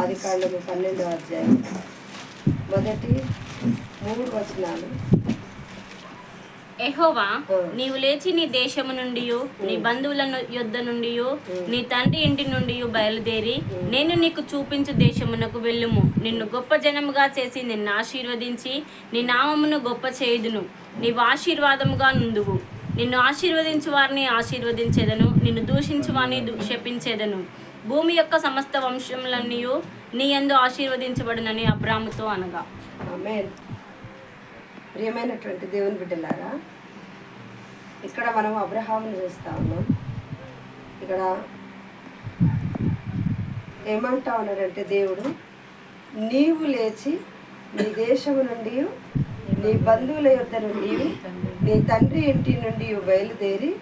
ఆదికాండము 12వ అధ్యాయం మొదటి 3 వచనాలు. యెహోవా, నీవు లేచి నీ దేశము నుండి నీ బంధువుల యొద్ద నుండి నీ తండ్రి ఇంటి నుండి బయలుదేరి నేను నీకు చూపించు దేశమునకు వెళ్ళుము. నిన్ను గొప్ప జనముగా చేసి నిన్ను ఆశీర్వదించి నీ నామమును గొప్ప చేయుదును. నీవు ఆశీర్వాదముగా నుందువు. నిన్ను ఆశీర్వదించు వారిని ఆశీర్వదించేదను, నిన్ను దూషించు వారిని శపించేదను. భూమి యొక్క సమస్త వంశములన్నీ నీ యందు ఆశీర్వదించబడునని అబ్రాముతో అనగా. ఆమేన్. ప్రియమైనటువంటి దేవుని బిడ్డలారా, ఇక్కడ మనం అబ్రహామును చూస్తా ఉన్నాం. ఇక్కడ ఏమంటా ఉన్నాడంటే దేవుడు, నీవు లేచి నీ దేశము నుండి నీ బంధువుల యొద్ద నుండి నీ తండ్రి ఇంటి నుండి బయలుదేరి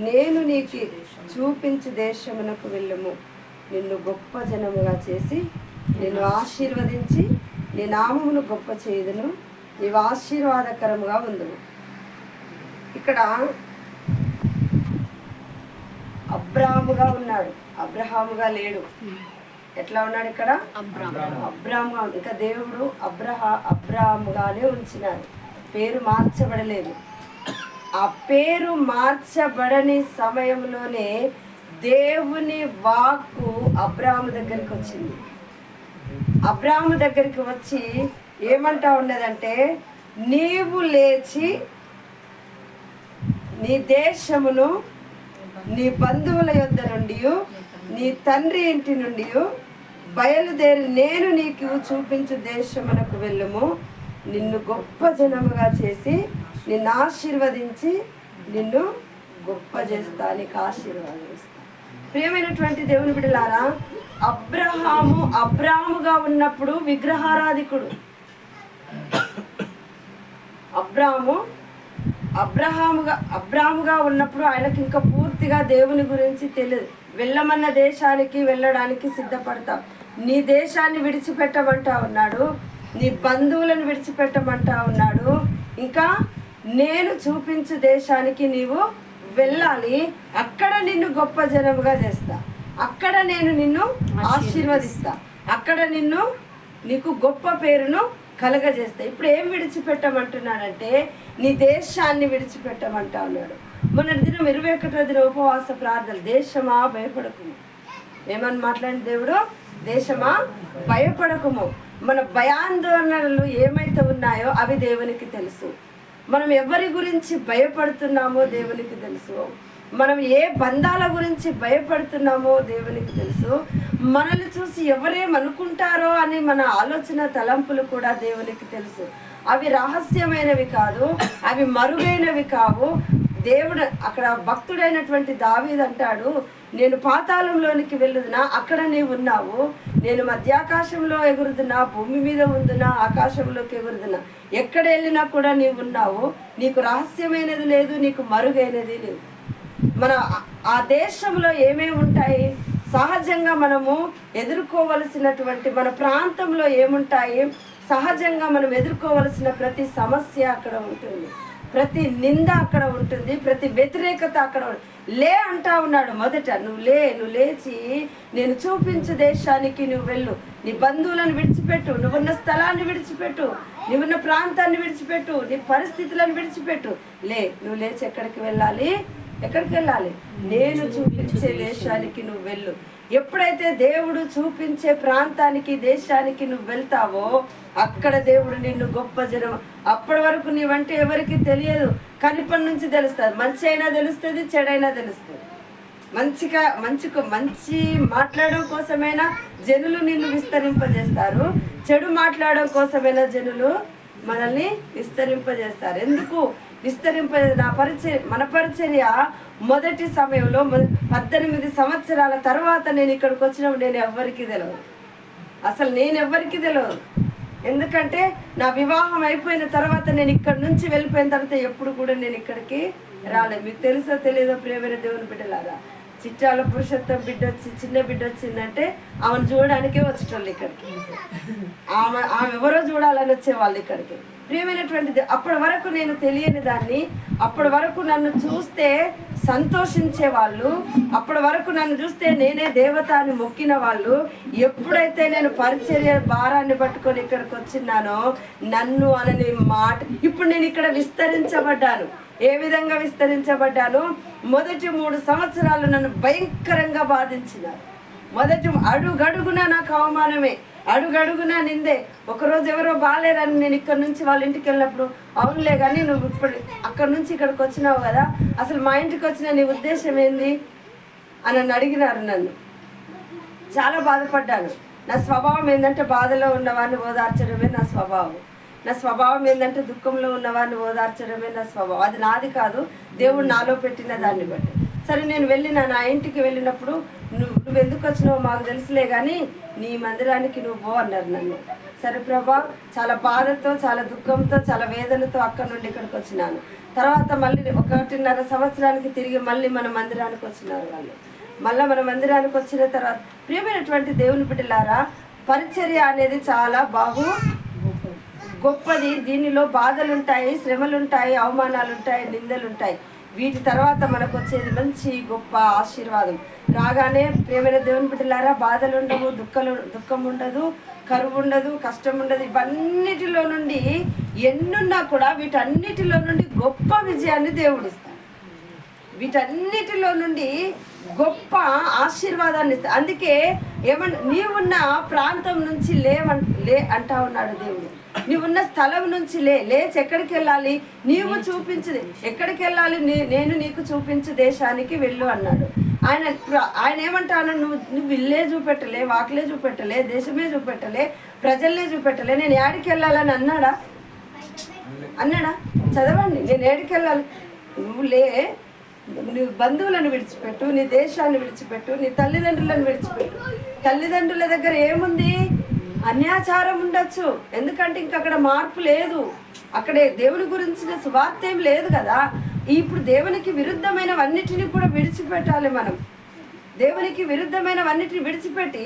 నేను నీకు చూపించు దేశమునకు వెళ్ళుము. నిన్ను గొప్ప జనముగా చేసి నిన్ను ఆశీర్వదించి నీ నామమును గొప్ప చేయుదును. నీవు ఆశీర్వాదకరముగా ఉందువు. ఇక్కడ అబ్రాముగా ఉన్నాడు, అబ్రహాముగా లేడు. ఎట్లా ఉన్నాడు ఇక్కడ? అబ్రాముగా. ఇంకా దేవుడు అబ్రాముగానే ఉంచినాడు, పేరు మార్చబడలేదు. ఆ పేరు మార్చబడని సమయంలోనే దేవుని వాక్కు అబ్రాము దగ్గరికి వచ్చింది. అబ్రాము దగ్గరికి వచ్చి ఏమంటా ఉన్నదంటే, నీవు లేచి నీ దేశమును నీ బంధువుల యొద్ద నుండి నీ తండ్రి ఇంటి నుండి బయలుదేరి నేను నీకు చూపించు దేశమునకు వెళ్ళుము. నిన్ను గొప్ప జనముగా చేసి నిన్ను ఆశీర్వదించి నిన్ను గొప్ప చేస్తా, నీకు ఆశీర్వాదం ఇస్తా. ప్రియమైనటువంటి దేవుని బిడ్డలారా, అబ్రాముగా ఉన్నప్పుడు విగ్రహారాధికుడు. అబ్రాముగా ఉన్నప్పుడు ఆయనకి ఇంకా పూర్తిగా దేవుని గురించి తెలియదు. వెళ్ళమన్న దేశానికి వెళ్ళడానికి సిద్ధపడతాం. నీ దేశాన్ని విడిచిపెట్టమంటా ఉన్నాడు, నీ బంధువులను విడిచిపెట్టమంటా ఉన్నాడు. ఇంకా నేను చూపించు దేశానికి నీవు వెళ్ళాలి, అక్కడ నిన్ను గొప్ప జనముగా చేస్తా, అక్కడ నేను నిన్ను ఆశీర్వదిస్తా, అక్కడ నీకు గొప్ప పేరును కలగజేస్తా. ఇప్పుడు ఏం విడిచిపెట్టమంటున్నాడంటే, నీ దేశాన్ని విడిచిపెట్టమంటా ఉన్నాడు. మొన్నటి దినం 21వ దిన ఉపవాస ప్రార్థన, దేశమా భయపడకుము. ఏమని మాట్లాడిన దేవుడు? దేశమా భయపడకుము. మన భయాందోళనలు ఏమైతే ఉన్నాయో అవి దేవునికి తెలుసు. మనం ఎవరి గురించి భయపడుతున్నామో దేవునికి తెలుసు. మనం ఏ బంధాల గురించి భయపడుతున్నామో దేవునికి తెలుసు. మనల్ని చూసి ఎవరేమనుకుంటారో అని మన ఆలోచన తలంపులు కూడా దేవునికి తెలుసు. అవి రహస్యమైనవి కాదు, అవి మరుగైనవి కావు. దేవుడు అక్కడ భక్తుడైనటువంటి దావీదు అంటాడు, నేను పాతాళంలోనికి వెళ్ళుదునా, అక్కడ నీవు ఉన్నావు. నేను మధ్యాకాశంలో ఎగురుదునా, భూమి మీద ఉందునా, ఆకాశంలోకి ఎగురుదునా, ఎక్కడ వెళ్ళినా కూడా నీవు ఉన్నావు. నీకు రహస్యమైనది లేదు, నీకు మరుగైనది లేదు. మన ఆ దేశంలో ఏమేమి ఉంటాయి, సహజంగా మనము ఎదుర్కోవలసినటువంటి మన ప్రాంతంలో ఏముంటాయి, సహజంగా మనం ఎదుర్కోవలసిన ప్రతి సమస్య అక్కడ ఉంటుంది, ప్రతి నింద అక్కడ ఉంటుంది, ప్రతి వ్యతిరేకత అక్కడ లే అంటా ఉన్నాడు. మొదట నువ్వు లేచి నేను చూపించు దేశానికి నువ్వు వెళ్ళు. నీ బంధువులను విడిచిపెట్టు, నువ్వున్న స్థలాన్ని విడిచిపెట్టు, నువ్వున్న ప్రాంతాన్ని విడిచిపెట్టు, నీ పరిస్థితులను విడిచిపెట్టు. నువ్వు లేచి ఎక్కడికి వెళ్ళాలి? నేను చూపించే దేశానికి నువ్వు వెళ్ళు. ఎప్పుడైతే దేవుడు చూపించే ప్రాంతానికి, దేశానికి నువ్వు వెళ్తావో అక్కడ దేవుడు నిన్ను గొప్ప జనం. అప్పటి వరకు నీవంటే ఎవరికి తెలియదు, కనిపటి నుంచి తెలుస్తుంది. మంచి అయినా తెలుస్తుంది, చెడైనా తెలుస్తుంది. మంచి మాట్లాడడం కోసమైనా జనులు నిన్ను విస్తరింపజేస్తారు, చెడు మాట్లాడడం కోసమైనా జనులు మనల్ని విస్తరింపజేస్తారు. ఎందుకు మన పరిచర్య మొదటి సమయంలో 18 సంవత్సరాల తర్వాత నేను ఇక్కడికి వచ్చినప్పుడు నేను ఎవ్వరికి తెలియదు. ఎందుకంటే నా వివాహం అయిపోయిన తర్వాత, నేను ఇక్కడి నుంచి వెళ్ళిపోయిన తర్వాత ఎప్పుడు కూడా నేను ఇక్కడికి రాలేదు. మీకు తెలుసో తెలియదో ప్రియమైన దేవుని బిడ్డలారా, చిట్టాల పురుషోత్తం బిడ్డ వచ్చి చిన్న బిడ్డ వచ్చిందంటే ఆమెను చూడడానికే వచ్చేటోళ్ళు ఇక్కడికి. ఆమె ఎవరో చూడాలని వచ్చేవాళ్ళు ఇక్కడికి. ప్రియమైనటువంటిది, అప్పటి వరకు నేను తెలియని దాన్ని, అప్పటి వరకు నన్ను చూస్తే సంతోషించే వాళ్ళు, అప్పటి వరకు నన్ను చూస్తే నేనే దేవత అని మొక్కిన వాళ్ళు, ఎప్పుడైతే నేను పరిచర్య భారాన్ని పట్టుకొని ఇక్కడికి వచ్చినానో నన్ను అనని మాట, ఇప్పుడు నేను ఇక్కడ విస్తరించబడ్డాను. ఏ విధంగా విస్తరించబడ్డాను? మొదటి 3 సంవత్సరాలు నన్ను భయంకరంగా బాధించినారు. మొదటి అడుగడుగునా నాకు అవమానమే, అడుగడుగునా నిందే. ఒకరోజు ఎవరో బాగాలేరని నేను ఇక్కడ నుంచి వాళ్ళ ఇంటికి వెళ్ళినప్పుడు, అవునులే కానీ నువ్వు ఇప్పుడు అక్కడి నుంచి ఇక్కడికి వచ్చినావు కదా, అసలు మా ఇంటికి వచ్చిన నీ ఉద్దేశం ఏంది అని నన్ను అడిగినారు. నన్ను చాలా బాధపడ్డాను. నా స్వభావం ఏంటంటే బాధలో ఉన్నవాడిని ఓదార్చడమే నా స్వభావం. నా స్వభావం ఏంటంటే దుఃఖంలో ఉన్నవాడిని ఓదార్చడమే నా స్వభావం. అది నాది కాదు, దేవుడు నాలో పెట్టిన దాన్ని బట్టి. సరే, నేను నా ఇంటికి వెళ్ళినప్పుడు నువ్వు ఎందుకు వచ్చినావో మాకు తెలుసులే కానీ నీ మందిరానికి నువ్వు పో అన్నారు నన్ను. సరే ప్రభా, చాలా బాధతో, చాలా దుఃఖంతో, చాలా వేదనతో అక్కడ నుండి ఇక్కడికి వచ్చినాను. తర్వాత మళ్ళీ 1.5 సంవత్సరానికి తిరిగి మళ్ళీ మన మందిరానికి వచ్చినారు వాళ్ళు. మళ్ళీ మన మందిరానికి వచ్చిన తర్వాత ప్రియమైనటువంటి దేవుని బిడ్డలారా, పరిచర్య అనేది చాలా గొప్పది. దీనిలో బాధలుంటాయి, శ్రమలుంటాయి, అవమానాలుంటాయి, నిందలుంటాయి. వీటి తర్వాత మనకు వచ్చేది మంచి గొప్ప ఆశీర్వాదం. రాగానే ప్రియమైన దేవుని బిడ్డలారా, బాధలు ఉండవు, దుఃఖం ఉండదు, కరువు ఉండదు, కష్టం ఉండదు. ఇవన్నిటిలో నుండి ఎన్నున్నా కూడా వీటన్నిటిలో నుండి గొప్ప విజయాన్ని దేవుడిస్తాడు. వీటన్నిటిలో నుండి గొప్ప ఆశీర్వాదాన్ని ఇస్తాడు. అందుకే నీవున్న ప్రాంతం నుంచి లే అంటా ఉన్నాడు దేవుడు. నీవున్న స్థలం నుంచి లేచి ఎక్కడికి వెళ్ళాలి? నీవు చూపించు ఎక్కడికి వెళ్ళాలి, నేను నీకు చూపించు దేశానికి వెళ్ళు అన్నాడు. ఆయన ఏమంటాను, నువ్వు ఇల్లే చూపెట్టలే, వాకిలే చూపెట్టలే, దేశమే చూపెట్టలే, ప్రజల్నే చూపెట్టలే, నేను ఏడికి వెళ్ళాలని అన్నాడా? చదవండి, నేను ఏడికి వెళ్ళాలి? నీ బంధువులను విడిచిపెట్టు, నీ దేశాన్ని విడిచిపెట్టు, నీ తల్లిదండ్రులను విడిచిపెట్టు. తల్లిదండ్రుల దగ్గర ఏముంది? అన్యాచారం ఉండొచ్చు, ఎందుకంటే ఇంక అక్కడ మార్పు లేదు. అక్కడే దేవుని గురించిన సువార్త ఏం లేదు కదా. ఇప్పుడు దేవునికి విరుద్ధమైనవన్నిటిని కూడా విడిచిపెట్టాలి మనం. దేవునికి విరుద్ధమైనవన్నిటిని విడిచిపెట్టి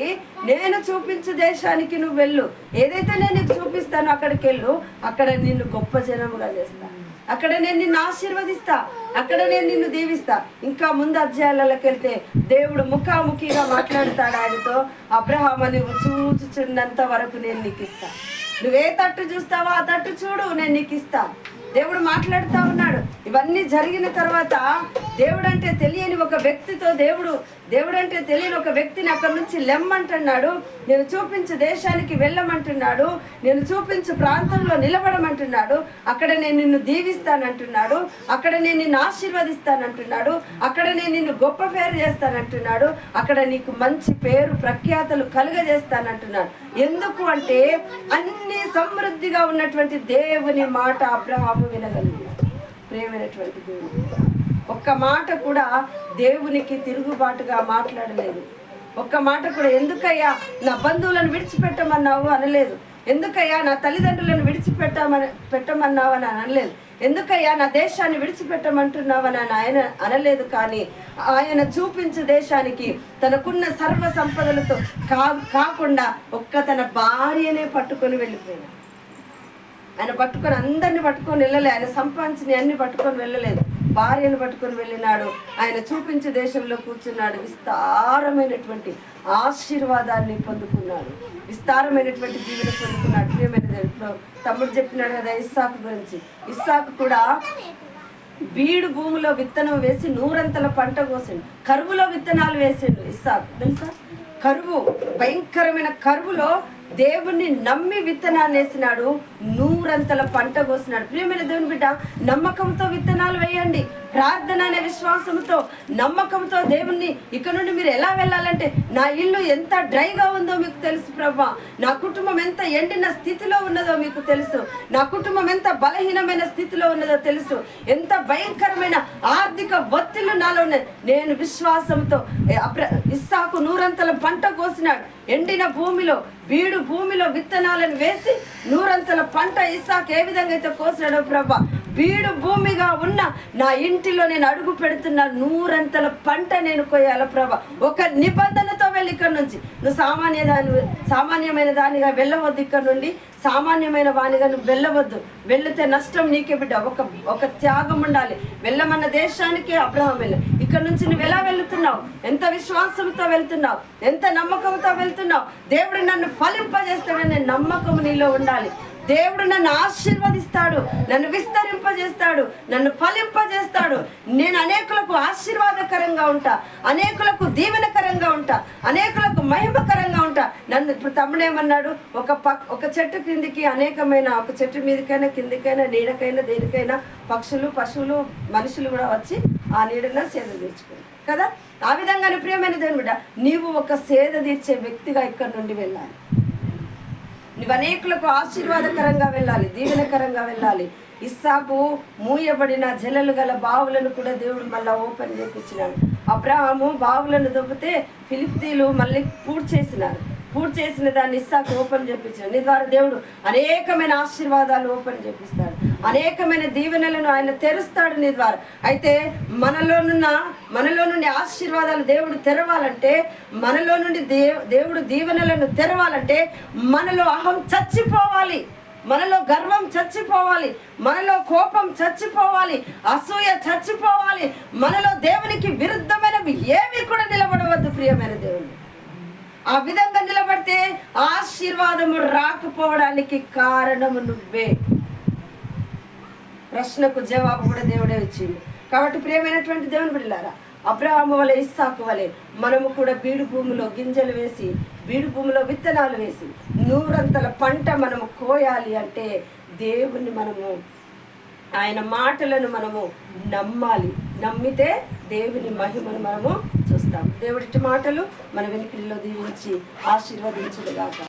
నేను చూపించు దేశానికి నువ్వు వెళ్ళు. ఏదైతే నేను నీకు చూపిస్తానో అక్కడికి వెళ్ళు. అక్కడ నిన్ను గొప్ప జనముగా చేస్తా, అక్కడ నేను నిన్ను ఆశీర్వదిస్తా, అక్కడ నేను నిన్ను దీవిస్తా. ఇంకా ముందు అధ్యాయాలకి వెళ్తే దేవుడు ముఖాముఖిగా మాట్లాడతాడు ఆయనతో. అబ్రహాము, నువ్వు చూచుచున్నంత వరకు నేను నీకు ఇస్తా. నువ్వే తట్టు చూస్తావో ఆ తట్టు చూడు, నేను నీకు ఇస్తా. దేవుడు మాట్లాడుతూ ఉన్నాడు. ఇవన్నీ జరిగిన తర్వాత దేవుడు అంటే తెలియని ఒక వ్యక్తితో దేవుడు అంటే తెలియని ఒక వ్యక్తిని అక్కడి నుంచి లెమ్మంటున్నాడు. నేను చూపించు దేశానికి వెళ్ళమంటున్నాడు. నేను చూపించు ప్రాంతంలో నిలబడమంటున్నాడు. అక్కడ నేను నిన్ను దీవిస్తానంటున్నాడు. అక్కడ నేను నిన్ను ఆశీర్వదిస్తానంటున్నాడు. అక్కడ నేను నిన్ను గొప్ప పేరు చేస్తానంటున్నాడు. అక్కడ నీకు మంచి పేరు ప్రఖ్యాతలు కలుగజేస్తానంటున్నాడు. ఎందుకు అంటే అన్ని సమృద్ధిగా ఉన్నటువంటి దేవుని మాట అబ్రహాము వినగలిగాడు. ప్రియమైనటువంటి దేవుడు ఒక్క మాట కూడా దేవునికి తిరుగుబాటుగా మాట్లాడలేదు. ఒక్క మాట కూడా ఎందుకయ్యా నా బంధువులను విడిచిపెట్టమన్నావు అనలేదు. ఎందుకయ్యా నా తల్లిదండ్రులను పెట్టమన్నావు అని అనలేదు. ఎందుకయ్యా నా దేశాన్ని విడిచిపెట్టమంటున్నావని ఆయన అనలేదు. కానీ ఆయన చూపించు దేశానికి తనకున్న సర్వ సంపదలతో కాకుండా తన భార్యనే పట్టుకొని వెళ్ళిపోయాడు. ఆయన అందరిని పట్టుకొని వెళ్ళలే. ఆయన సంపాదించిన అన్ని పట్టుకొని వెళ్ళలేదు, భార్యను పట్టుకొని వెళ్ళినాడు. ఆయన చూపించే దేశంలో కూర్చున్నాడు. విస్తారమైనటువంటి ఆశీర్వాదాన్ని పొందుకున్నాడు, విస్తారమైనటువంటి జీవన పొందుకున్నాడు. ప్రియమైన ఇప్పుడు తమ్ముడు చెప్పినాడు కదా ఇస్సాకు గురించి. ఇస్సాకు కూడా బీడు భూమిలో విత్తనం వేసి 100 పంట కోసిండు. కరువులో విత్తనాలు వేసిండు ఇస్సాకు. తెలుసా? కరువు, భయంకరమైన కరువులో దేవుణ్ణి నమ్మి విత్తనాన్ని వేసినాడు. 100 పంట కోసినాడు. ప్రియమైన దేవుని బిడ్డ, నమ్మకంతో విత్తనాలు వేయండి. ప్రార్థన అనే విశ్వాసంతో, నమ్మకంతో దేవుణ్ణి ఇక నుండి మీరు ఎలా వెళ్ళాలంటే, నా ఇల్లు ఎంత డ్రైగా ఉందో మీకు తెలుసు ప్రభా, నా కుటుంబం ఎంత ఎండిన స్థితిలో ఉన్నదో మీకు తెలుసు, నా కుటుంబం ఎంత బలహీనమైన స్థితిలో ఉన్నదో తెలుసు, ఎంత భయంకరమైన ఆర్థిక ఒత్తిళ్లు నాలో ఉన్నాయి. నేను విశ్వాసంతో ఇస్సాకు 100 పంట కోసినాడు. ఎండిన భూమిలో, బీడు భూమిలో విత్తనాలను వేసి 100 పంట ఇస్సాకు ఏ విధంగా అయితే కోసినాడో ప్రభా, బీడు భూమిగా ఉన్న నా ఇంటిలో నేను అడుగు పెడుతున్న 100 పంట నేను కొయ్యాల ప్రభా. ఒక నిబంధనతో వెళ్ళి ఇక్కడ నుంచి నువ్వు సామాన్యమైన దానిగా వెళ్ళవద్దు. ఇక్కడ నుండి సామాన్యమైన వానిగా నువ్వు వెళ్ళవద్దు. వెళితే నష్టం నీకే బిడ్డ. ఒక త్యాగం ఉండాలి. వెళ్ళమన్న దేశానికి అబ్రహాం వెళ్ళ. ఇక్కడ నుంచి నువ్వు ఎలా వెళ్తున్నావు? ఎంత విశ్వాసంతో వెళ్తున్నావు? ఎంత నమ్మకంతో వెళ్తున్నావు? దేవుడు నన్ను ఫలింపజేస్తాడనే నమ్మకం నీలో ఉండాలి. దేవుడు నన్ను ఆశీర్వదిస్తాడు, నన్ను విస్తరింపజేస్తాడు, నన్ను ఫలింపజేస్తాడు. నేను అనేకులకు ఆశీర్వాదకరంగా ఉంటా, అనేకులకు దీవెనకరంగా ఉంటా, అనేకులకు మహిమకరంగా ఉంటా. నన్ను ఇప్పుడు తమ్ముడేమన్నాడు, ఒక చెట్టు క్రిందికి అనేకమైన, ఒక చెట్టు మీదకైనా కిందికైనా నీడకైనా దేనికైనా పక్షులు, పశువులు, మనుషులు కూడా వచ్చి ఆ నీడన సేద తీర్చుకుంటారు కదా. ఆ విధంగానే ప్రియమైన దేవుని బిడ్డ, నీవు ఒక సేద తీర్చే వ్యక్తిగా ఇక్కడ నుండి వెళ్ళాలి. నువ్వు అనేకులకు ఆశీర్వాదకరంగా వెళ్ళాలి, దీవెనకరంగా వెళ్ళాలి. ఇస్సాకు మూయబడిన జలలు గల బావులను కూడా దేవుడు మళ్ళీ ఓపెన్ చేయించినాడు. అబ్రహాము బావులను దొబ్బితే ఫిలిస్తీన్లు మళ్ళీ పూర్తి చేసిన దాన్ని ఇస్సాకు ఓపెన్ చేయించాడు. నీ ద్వారా దేవుడు అనేకమైన ఆశీర్వాదాలు ఓపెన్ చేపిస్తాడు, అనేకమైన దీవెనలను ఆయన తెరుస్తాడు నీ ద్వారా. అయితే మనలో నుండి ఆశీర్వాదాలు దేవుడు తెరవాలంటే, మనలో నుండి దేవుడు దీవెనలను తెరవాలంటే మనలో అహం చచ్చిపోవాలి, మనలో గర్వం చచ్చిపోవాలి, మనలో కోపం చచ్చిపోవాలి, అసూయ చచ్చిపోవాలి. మనలో దేవునికి విరుద్ధమైనవి ఏవి కూడా నిలబడవద్దు ప్రియమైన దేవుడు. ఆ విధంగా నిలబడితే ఆశీర్వాదము రాకపోవడానికి కారణము నువ్వే. ప్రశ్నకు జవాబు కూడా దేవుడే ఇచ్చింది. కాబట్టి ప్రియమైనటువంటి దేవుని బిడ్డలారా, అబ్రహాము వలె ఇస్సాకు వలె మనము కూడా బీడు భూమిలో గింజలు వేసి, బీడు భూమిలో విత్తనాలు వేసి 100 పంట మనము కోయాలి అంటే దేవుణ్ణి మనము, ఆయన మాటలను మనము నమ్మాలి. నమ్మితే దేవుని మహిమను మనము చూస్తాం. దేవుడి మాటలు మన వెనుకల్లో దీవించి ఆశీర్వదించుగాక.